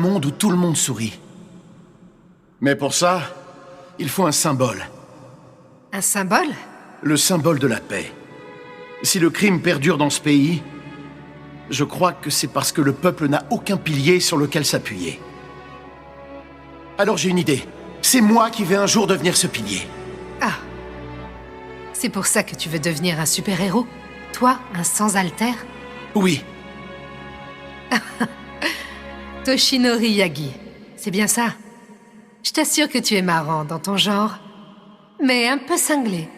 Monde où tout le monde sourit. Mais pour ça, il faut un symbole. Un symbole? Le symbole de la paix. Si le crime perdure dans ce pays, je crois que c'est parce que le peuple n'a aucun pilier sur lequel s'appuyer. Alors j'ai une idée. C'est moi qui vais un jour devenir ce pilier. Ah. C'est pour ça que tu veux devenir un super-héros? Toi, un sans-alter? Oui. Toshinori Yagi. C'est bien ça? Je t'assure que tu es marrant dans ton genre, mais un peu cinglé.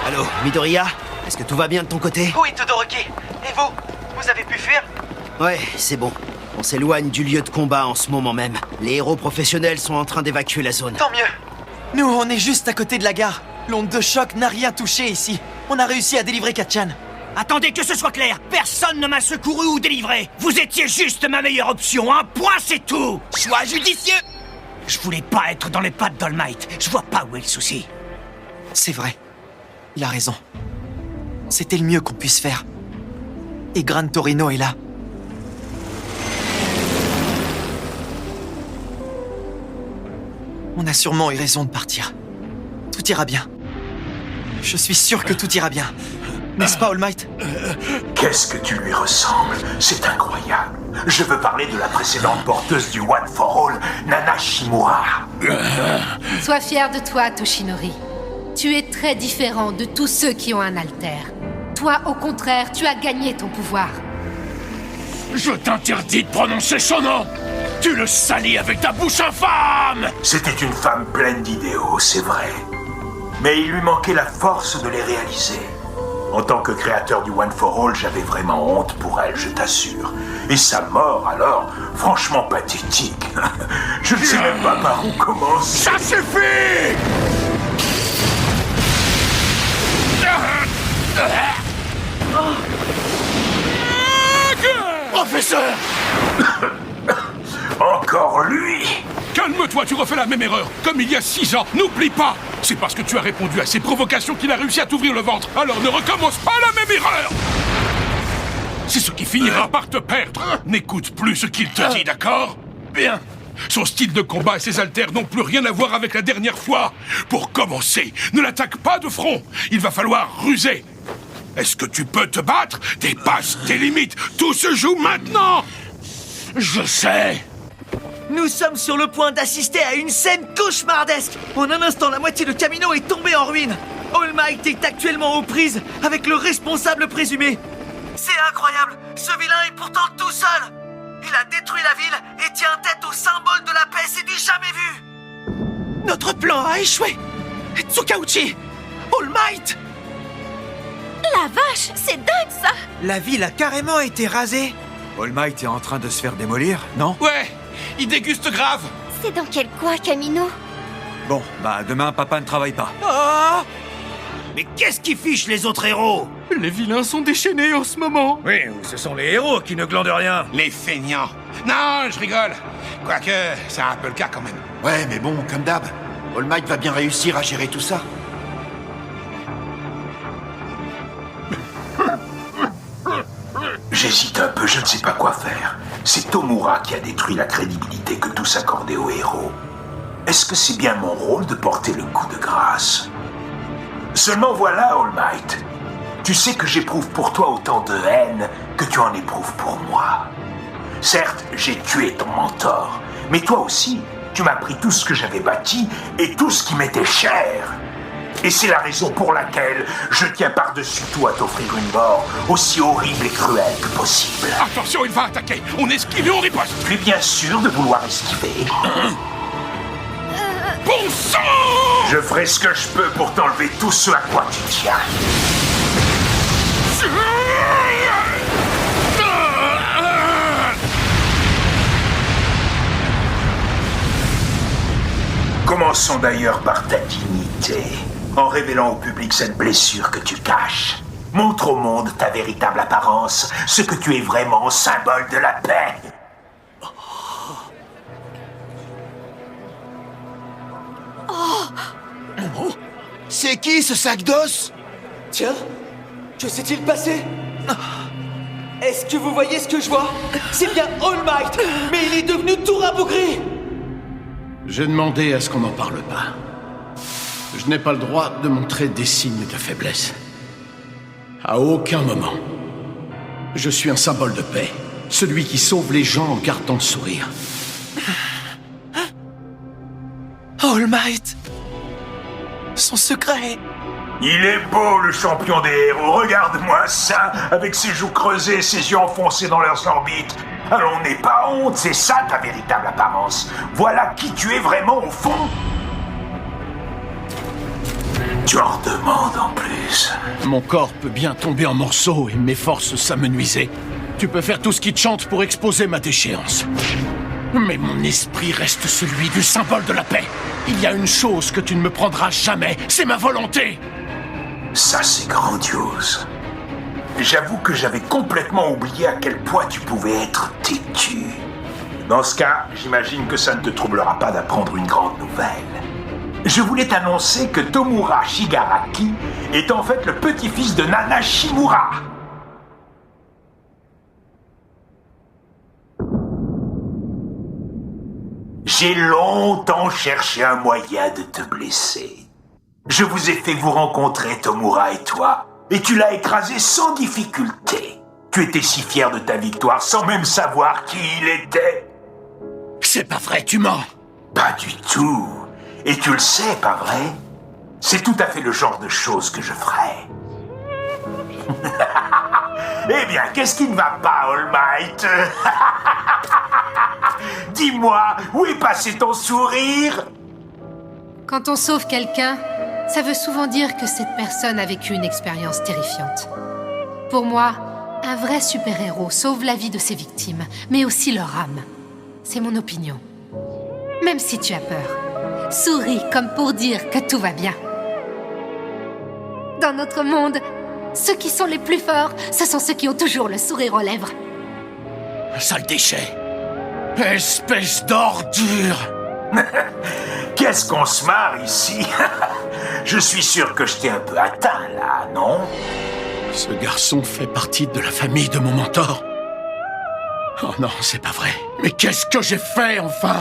Allô, Midoriya? Est-ce que tout va bien de ton côté? Oui, Todoroki. Et vous? Vous avez pu fuir? Ouais, c'est bon. On s'éloigne du lieu de combat en ce moment même. Les héros professionnels sont en train d'évacuer la zone. Tant mieux. Nous, on est juste à côté de la gare. L'onde de choc n'a rien touché ici. On a réussi à délivrer Katchan. Attendez que ce soit clair. Personne ne m'a secouru ou délivré. Vous étiez juste ma meilleure option. Un point, c'est tout. Choix judicieux. Je voulais pas être dans les pattes d'All Might. Je vois pas où est le souci. C'est vrai. Il a raison. C'était le mieux qu'on puisse faire. Et Gran Torino est là. On a sûrement eu raison de partir. Tout ira bien. Je suis sûr que tout ira bien. N'est-ce pas, All Might? Qu'est-ce que tu lui ressembles? C'est incroyable. Je veux parler de la précédente porteuse du One for All, Nana Shimura. Sois fier de toi, Toshinori. Tu es très différent de tous ceux qui ont un alter. Toi, au contraire, tu as gagné ton pouvoir. Je t'interdis de prononcer son nom! Tu le salis avec ta bouche infâme! C'était une femme pleine d'idéaux, c'est vrai. Mais il lui manquait la force de les réaliser. En tant que créateur du One for All, j'avais vraiment honte pour elle, je t'assure. Et sa mort, alors, franchement pathétique. Je ne sais même pas par où commencer. Ça suffit! Professeur! Encore lui! Calme-toi, tu refais la même erreur, comme il y a 6 ans. N'oublie pas! C'est parce que tu as répondu à ses provocations qu'il a réussi à t'ouvrir le ventre. Alors ne recommence pas la même erreur! C'est ce qui finira par te perdre. N'écoute plus ce qu'il te dit, d'accord? Bien. Son style de combat et ses haltères n'ont plus rien à voir avec la dernière fois. Pour commencer, ne l'attaque pas de front. Il va falloir ruser. Est-ce que tu peux te battre? Dépasse tes limites. Tout se joue maintenant. Je sais. Nous sommes sur le point d'assister à une scène cauchemardesque. En un instant, la moitié de Kamino est tombée en ruine. All Might est actuellement aux prises avec le responsable présumé. C'est incroyable. Ce vilain est pourtant tout seul. Il a détruit la ville et tient tête au symbole de la paix. C'est du jamais vu. Notre plan a échoué. Tsukauchi, All Might. La vache, c'est dingue ça! La ville a carrément été rasée. All Might est en train de se faire démolir, non? Ouais, il déguste grave. C'est dans quel coin, Kamino? Bon, bah demain, papa ne travaille pas. Mais qu'est-ce qui fiche les autres héros? Les vilains sont déchaînés en ce moment. Oui, ce sont les héros qui ne glandent rien. Les feignants. Non, je rigole. Quoique, c'est un peu le cas quand même. Ouais, mais bon, comme d'hab, All Might va bien réussir à gérer tout ça. J'hésite un peu, je ne sais pas quoi faire. C'est Tomura qui a détruit la crédibilité que tous accordaient aux héros. Est-ce que c'est bien mon rôle de porter le coup de grâce? Seulement voilà, All Might. Tu sais que j'éprouve pour toi autant de haine que tu en éprouves pour moi. Certes, j'ai tué ton mentor, mais toi aussi, tu m'as pris tout ce que j'avais bâti et tout ce qui m'était cher. Et c'est la raison pour laquelle je tiens par-dessus tout à t'offrir une mort aussi horrible et cruelle que possible. Attention, il va attaquer. On esquive et on riposte. Tu es bien sûr de vouloir esquiver. Bon sang! Je ferai ce que je peux pour t'enlever tout ce à quoi tu tiens. Commençons d'ailleurs par ta dignité, en révélant au public cette blessure que tu caches. Montre au monde ta véritable apparence, ce que tu es vraiment, symbole de la paix. C'est qui ce sac d'os? Tiens, que s'est-il passé? Est-ce que vous voyez ce que je vois? C'est bien All Might, mais il est devenu tout rabougri. J'ai demandé à ce qu'on n'en parle pas. Je n'ai pas le droit de montrer des signes de faiblesse. À aucun moment. Je suis un symbole de paix. Celui qui sauve les gens en gardant le sourire. All Might. Son secret. Il est beau, le champion des héros. Regarde-moi ça, avec ses joues creusées, ses yeux enfoncés dans leurs orbites. Alors n'aie pas honte, c'est ça ta véritable apparence. Voilà qui tu es vraiment au fond. Tu en demandes en plus. Mon corps peut bien tomber en morceaux et mes forces s'amenuiser. Tu peux faire tout ce qui te chante pour exposer ma déchéance. Mais mon esprit reste celui du symbole de la paix. Il y a une chose que tu ne me prendras jamais, c'est ma volonté. Ça, c'est grandiose. J'avoue que j'avais complètement oublié à quel point tu pouvais être têtu. Dans ce cas, j'imagine que ça ne te troublera pas d'apprendre une grande nouvelle. Je voulais t'annoncer que Tomura Shigaraki est en fait le petit-fils de Nana Shimura. J'ai longtemps cherché un moyen de te blesser. Je vous ai fait vous rencontrer, Tomura et toi, et tu l'as écrasé sans difficulté. Tu étais si fier de ta victoire sans même savoir qui il était. C'est pas vrai, tu mens. Pas du tout. Et tu le sais, pas vrai? C'est tout à fait le genre de choses que je ferais. Eh bien, qu'est-ce qui ne va pas, All Might? Dis-moi, où est passé ton sourire? Quand on sauve quelqu'un, ça veut souvent dire que cette personne a vécu une expérience terrifiante. Pour moi, un vrai super-héros sauve la vie de ses victimes, mais aussi leur âme. C'est mon opinion. Même si tu as peur, souris comme pour dire que tout va bien. Dans notre monde, ceux qui sont les plus forts, ce sont ceux qui ont toujours le sourire aux lèvres. Sale déchet. Espèce d'ordure. Qu'est-ce qu'on se marre ici? Je suis sûr que je t'ai un peu atteint, là, non? Ce garçon fait partie de la famille de mon mentor. Oh non, c'est pas vrai. Mais qu'est-ce que j'ai fait, enfin?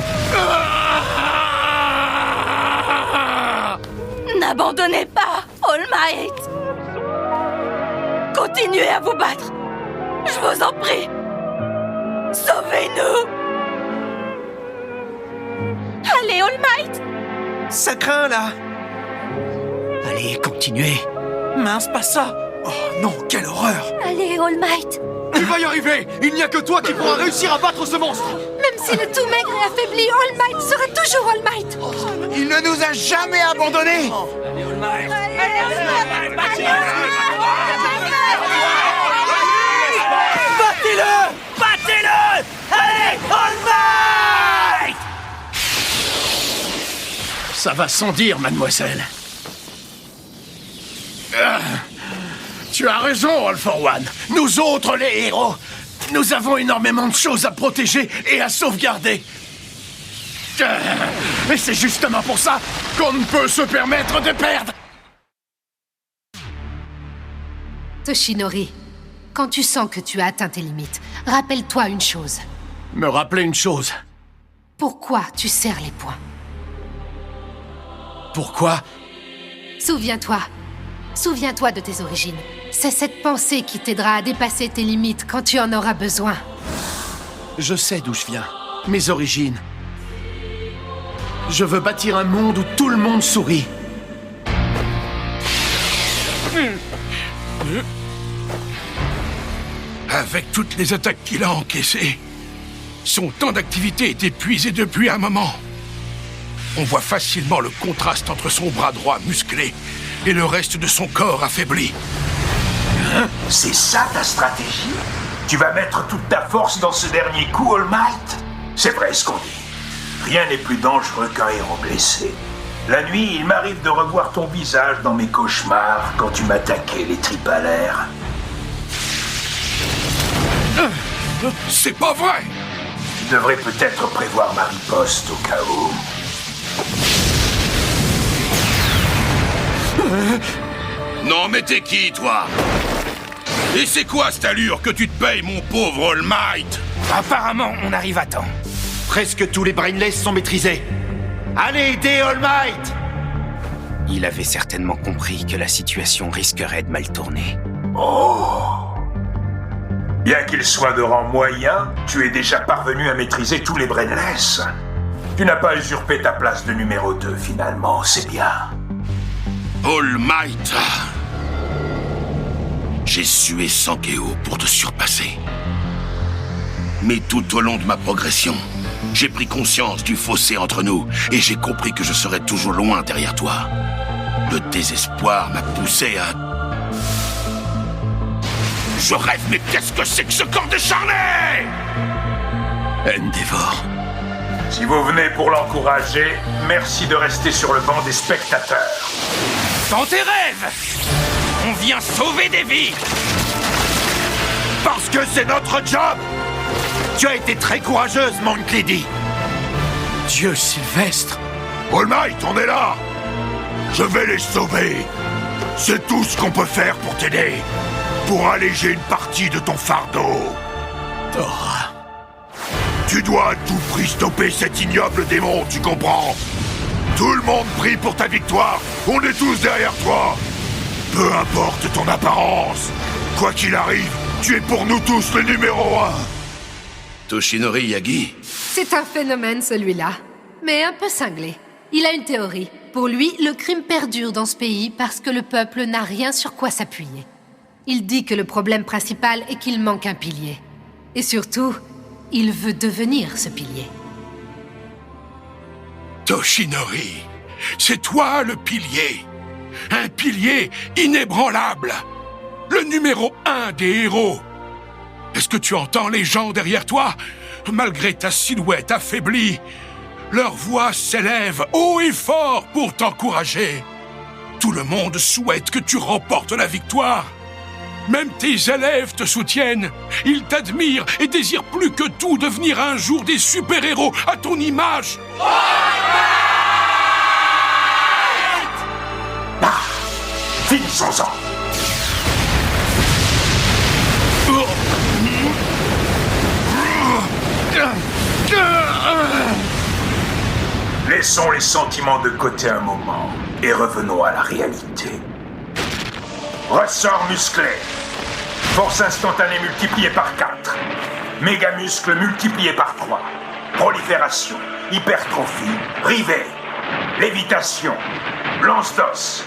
N'abandonnez pas, All Might. Continuez à vous battre. Je vous en prie. Sauvez-nous. Allez, All Might. Ça craint, là. Allez, continuez. Mince, pas ça. Oh non, quelle horreur. Allez, All Might. Tu vas y arriver. Il n'y a que toi qui pourras réussir à battre ce monstre. Même si le tout maigre et affaibli All Might sera toujours All Might. Il ne nous a jamais abandonnés. Battez-le! Battez-le! Allez, All Might! Ça va sans dire, mademoiselle. Tu as raison, All for One. Nous autres, les héros, nous avons énormément de choses à protéger et à sauvegarder. Mais c'est justement pour ça qu'on ne peut se permettre de perdre. Toshinori, quand tu sens que tu as atteint tes limites, rappelle-toi une chose. Me rappeler une chose. Pourquoi tu serres les poings? Pourquoi? Souviens-toi. Souviens-toi de tes origines. C'est cette pensée qui t'aidera à dépasser tes limites quand tu en auras besoin. Je sais d'où je viens. Mes origines. Je veux bâtir un monde où tout le monde sourit. Avec toutes les attaques qu'il a encaissées, son temps d'activité est épuisé depuis un moment. On voit facilement le contraste entre son bras droit musclé et le reste de son corps affaibli. C'est ça ta stratégie? Tu vas mettre toute ta force dans ce dernier coup, All Might? C'est vrai ce qu'on dit. Rien n'est plus dangereux qu'un héros blessé. La nuit, il m'arrive de revoir ton visage dans mes cauchemars quand tu m'attaquais les tripes à l'air. C'est pas vrai! Tu devrais peut-être prévoir ma riposte au cas où. Non mais t'es qui, toi? Et c'est quoi cette allure que tu te payes, mon pauvre All Might? Apparemment, on arrive à temps. Presque tous les Brainless sont maîtrisés. Allez aider All Might! Il avait certainement compris que la situation risquerait de mal tourner. Oh! Bien qu'il soit de rang moyen, tu es déjà parvenu à maîtriser tous les Brainless. Tu n'as pas usurpé ta place de numéro 2, finalement, c'est bien. All Might. J'ai sué Sankeo pour te surpasser. Mais tout au long de ma progression, j'ai pris conscience du fossé entre nous et j'ai compris que je serais toujours loin derrière toi. Le désespoir m'a poussé à... Je rêve, mais qu'est-ce que c'est que ce corps décharné? Endeavor. Si vous venez pour l'encourager, merci de rester sur le banc des spectateurs. Dans tes rêves, on vient sauver des vies. Parce que c'est notre job! Tu as été très courageuse, Monk Lady. Dieu Sylvestre. All Might, on est là! Je vais les sauver. C'est tout ce qu'on peut faire pour t'aider. Pour alléger une partie de ton fardeau. Thor. Tu dois à tout prix stopper cet ignoble démon, tu comprends? Tout le monde prie pour ta victoire. On est tous derrière toi. Peu importe ton apparence. Quoi qu'il arrive, tu es pour nous tous le numéro 1. Toshinori Yagi? C'est un phénomène, celui-là. Mais un peu cinglé. Il a une théorie. Pour lui, le crime perdure dans ce pays parce que le peuple n'a rien sur quoi s'appuyer. Il dit que le problème principal est qu'il manque un pilier. Et surtout, il veut devenir ce pilier. Toshinori, c'est toi le pilier. Un pilier inébranlable. Le numéro 1 des héros. Est-ce que tu entends les gens derrière toi? Malgré ta silhouette affaiblie, leur voix s'élève haut et fort pour t'encourager. Tout le monde souhaite que tu remportes la victoire. Même tes élèves te soutiennent. Ils t'admirent et désirent plus que tout devenir un jour des super-héros à ton image. Bah, finissons-en. Laissons les sentiments de côté un moment et revenons à la réalité. Ressort musclé. Force instantanée multipliée par 4. Méga muscle multiplié par 3. Prolifération. Hypertrophie. Rivet. Lévitation. Lance d'os.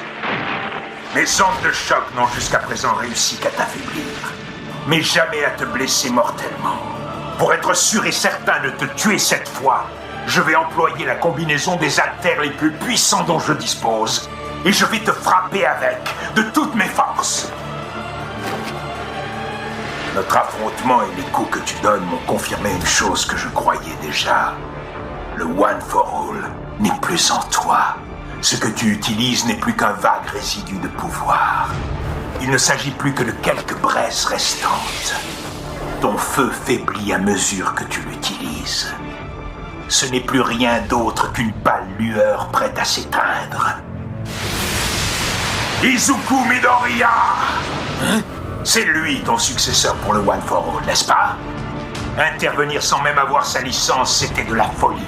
Mes ondes de choc n'ont jusqu'à présent réussi qu'à t'affaiblir. Mais jamais à te blesser mortellement. Pour être sûr et certain de te tuer cette fois, je vais employer la combinaison des haltères les plus puissants dont je dispose. Et je vais te frapper avec, de toutes mes forces. Notre affrontement et les coups que tu donnes m'ont confirmé une chose que je croyais déjà. Le One for All n'est plus en toi. Ce que tu utilises n'est plus qu'un vague résidu de pouvoir. Il ne s'agit plus que de quelques braises restantes. Ton feu faiblit à mesure que tu l'utilises. Ce n'est plus rien d'autre qu'une pâle lueur prête à s'éteindre. Izuku Midoriya! Hein? C'est lui ton successeur pour le One for All, n'est-ce pas? Intervenir sans même avoir sa licence, c'était de la folie.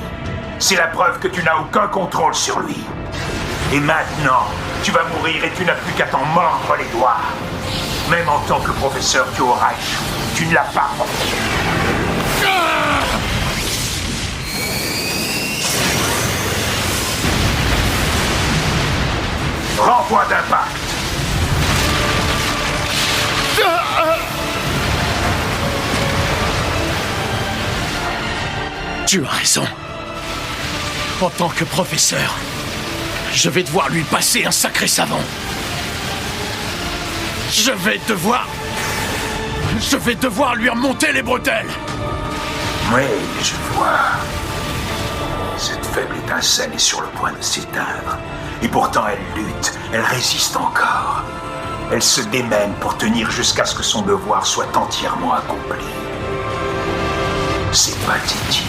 C'est la preuve que tu n'as aucun contrôle sur lui. Et maintenant, tu vas mourir et tu n'as plus qu'à t'en mordre les doigts. Même en tant que professeur, tu auras échoué. Tu ne l'as pas compris. Renvoi d'impact. Tu as raison. En tant que professeur, je vais devoir lui passer un sacré savon. Je vais devoir lui remonter les bretelles. Oui, je vois. Cette faible étincelle est sur le point de s'éteindre. Et pourtant elle lutte, elle résiste encore. Elle se démène pour tenir jusqu'à ce que son devoir soit entièrement accompli. C'est pathétique.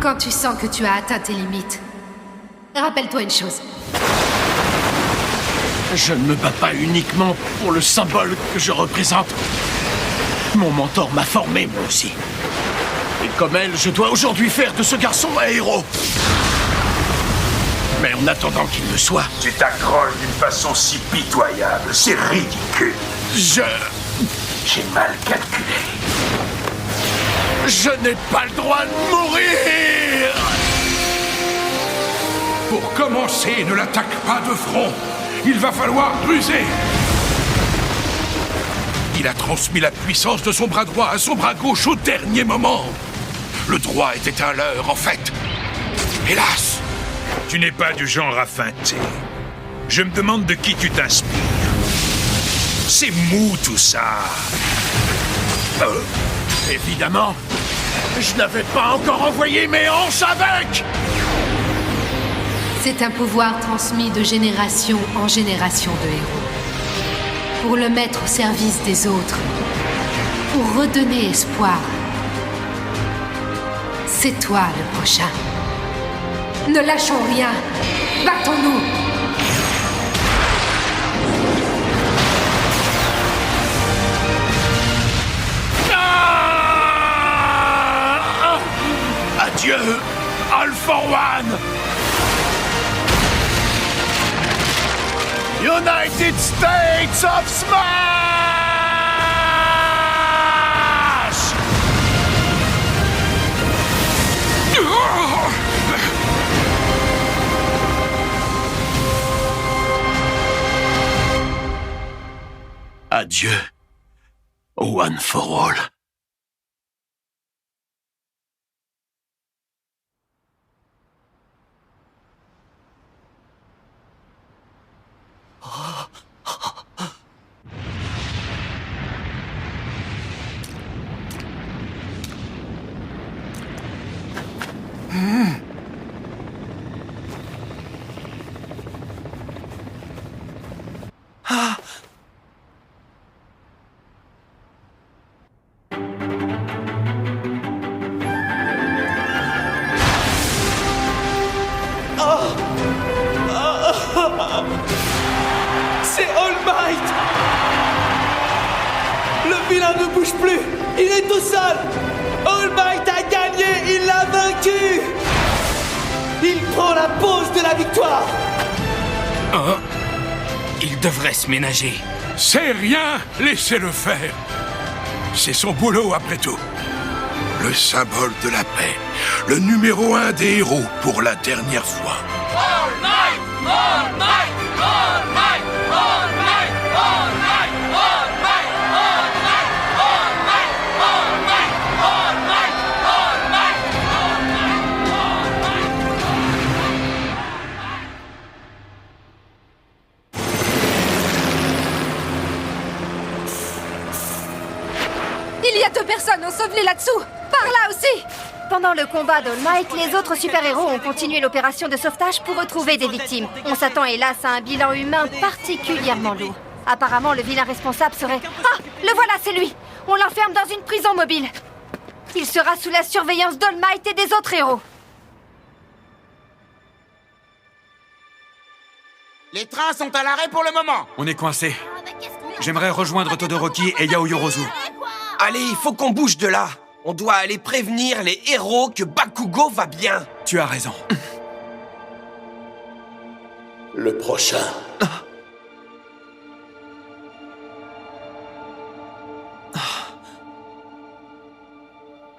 Quand tu sens que tu as atteint tes limites, rappelle-toi une chose. Je ne me bats pas uniquement pour le symbole que je représente. Mon mentor m'a formé, moi aussi. Et comme elle, je dois aujourd'hui faire de ce garçon un héros. Mais en attendant qu'il le soit... Tu t'accroches d'une façon si pitoyable, c'est ridicule. J'ai mal calculé. Je n'ai pas le droit de mourir! Pour commencer, ne l'attaque pas de front. Il va falloir ruser. Il a transmis la puissance de son bras droit à son bras gauche au dernier moment. Le droit était un leurre, en fait. Hélas! Tu n'es pas du genre à feinter. Je me demande de qui tu t'inspires. C'est mou tout ça. Évidemment, je n'avais pas encore envoyé mes hanches avec! C'est un pouvoir transmis de génération en génération de héros. Pour le mettre au service des autres. Pour redonner espoir. C'est toi le prochain. Ne lâchons rien. Battons-nous. Adieu, All for One! United States of Smash! Adieu, One for All. C'est All Might! Le vilain ne bouge plus! Il est tout seul! All Might a gagné! Il l'a vaincu! Il prend la pose de la victoire! Oh, il devrait se ménager. C'est rien, laissez-le faire. C'est son boulot après tout. Le symbole de la paix. Le numéro 1 des héros pour la dernière fois. All Might! All Might! All Might! All Might! All Might! All Might! All Might! All Might! All Might! All Might! All Might! All Might! Il y a 2 personnes ensevelissées là-dessous! Par là aussi! Pendant le combat d'All Might, les autres super-héros ont continué l'opération de sauvetage pour retrouver des victimes. On s'attend hélas à un bilan humain particulièrement lourd. Apparemment, le vilain responsable serait... Ah! Le voilà, c'est lui! On l'enferme dans une prison mobile. Il sera sous la surveillance d'All Might et des autres héros. Les trains sont à l'arrêt pour le moment. On est coincé. J'aimerais rejoindre Todoroki et Yaoyorozu. Allez, il faut qu'on bouge de là. On doit aller prévenir les héros que Bakugo va bien. Tu as raison. Le prochain.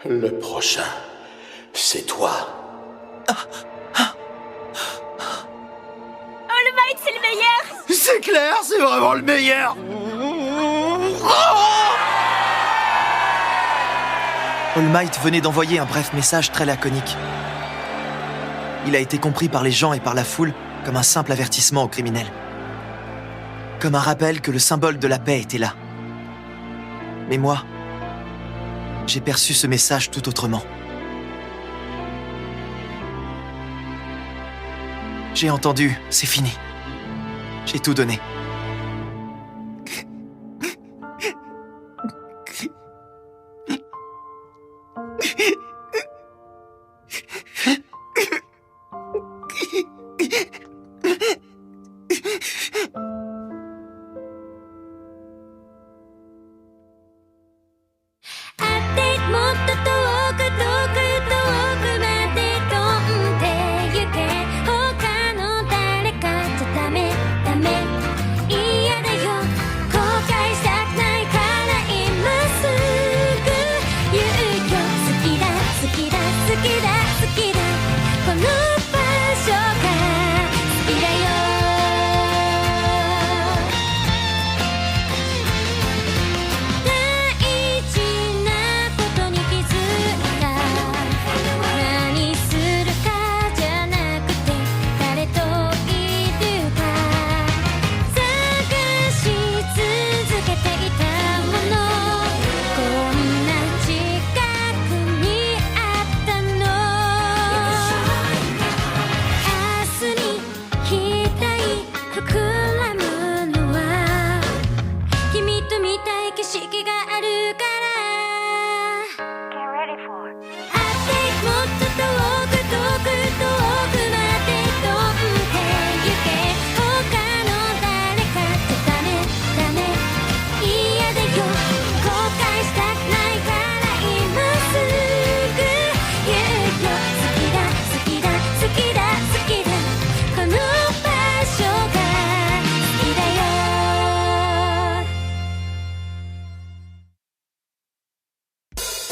Le prochain, c'est toi. All Might, c'est le meilleur! C'est clair, c'est vraiment le meilleur. All Might venait d'envoyer un bref message très laconique. Il a été compris par les gens et par la foule comme un simple avertissement aux criminels. Comme un rappel que le symbole de la paix était là. Mais moi, j'ai perçu ce message tout autrement. J'ai entendu, c'est fini. J'ai tout donné.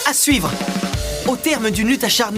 À suivre. Au terme d'une lutte acharnée,